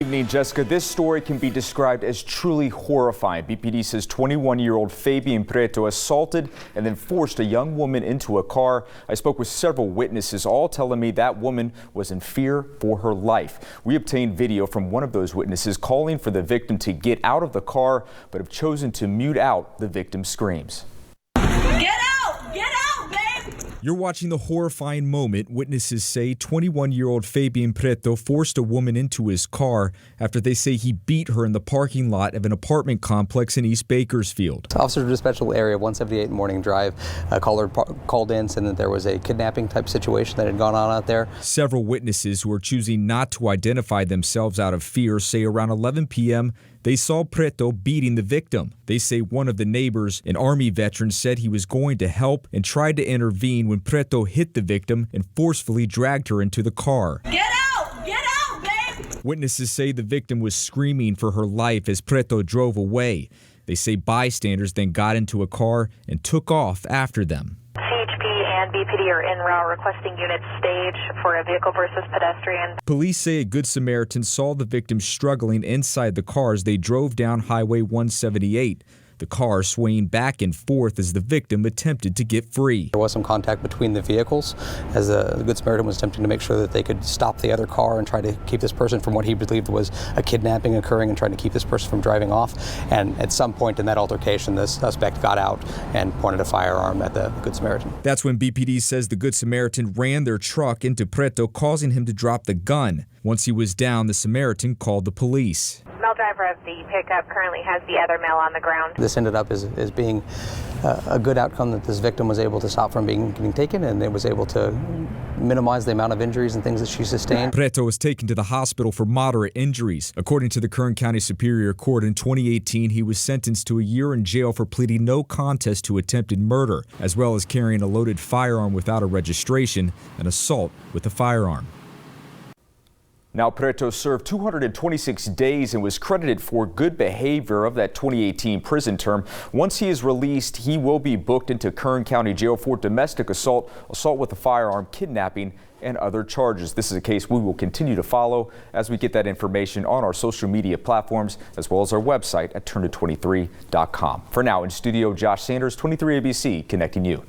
Good evening, Jessica. This story can be described as truly horrifying. BPD says 21-year-old Fabian Preto assaulted and then forced a young woman into a car. I spoke with several witnesses, all telling me that woman was in fear for her life. We obtained video from one of those witnesses calling for the victim to get out of the car, but have chosen to mute out the victim's screams. Get out! Get out, babe! You're watching the horrifying moment. Witnesses say 21-year-old Fabian Preto forced a woman into his car after they say he beat her in the parking lot of an apartment complex in East Bakersfield. Officer dispatchable area 178 Morning Drive called in saying that there was a kidnapping type situation that had gone on out there. Several witnesses who are choosing not to identify themselves out of fear say around 11 p.m. they saw Preto beating the victim. They say one of the neighbors, an Army veteran, said he was going to help and tried to intervene when Preto hit the victim and forcefully dragged her into the car. Get out! Get out, babe! Witnesses say the victim was screaming for her life as Preto drove away. They say bystanders then got into a car and took off after them. And BPD are en route requesting units stage for a vehicle versus pedestrian. Police say a Good Samaritan saw the victim struggling inside the car as they drove down Highway 178. The car swaying back and forth as the victim attempted to get free. There was some contact between the vehicles as the Good Samaritan was attempting to make sure that they could stop the other car and try to keep this person from what he believed was a kidnapping occurring and trying to keep this person from driving off. And at some point in that altercation, the suspect got out and pointed a firearm at the Good Samaritan. That's when BPD says the Good Samaritan ran their truck into Preto, causing him to drop the gun. Once he was down, the Samaritan called the police. Male driver of the pickup currently has the other male on the ground. This ended up as being a good outcome that this victim was able to stop from getting taken, and it was able to minimize the amount of injuries and things that she sustained. Preto was taken to the hospital for moderate injuries. According to the Kern County Superior Court, in 2018, he was sentenced to a year in jail for pleading no contest to attempted murder, as well as carrying a loaded firearm without a registration and assault with a firearm. Now, Preto served 226 days and was credited for good behavior of that 2018 prison term. Once he is released, he will be booked into Kern County Jail for domestic assault, assault with a firearm, kidnapping, and other charges. This is a case we will continue to follow as we get that information on our social media platforms, as well as our website at turn23.com. For now, in studio, Josh Sanders, 23 ABC, connecting you.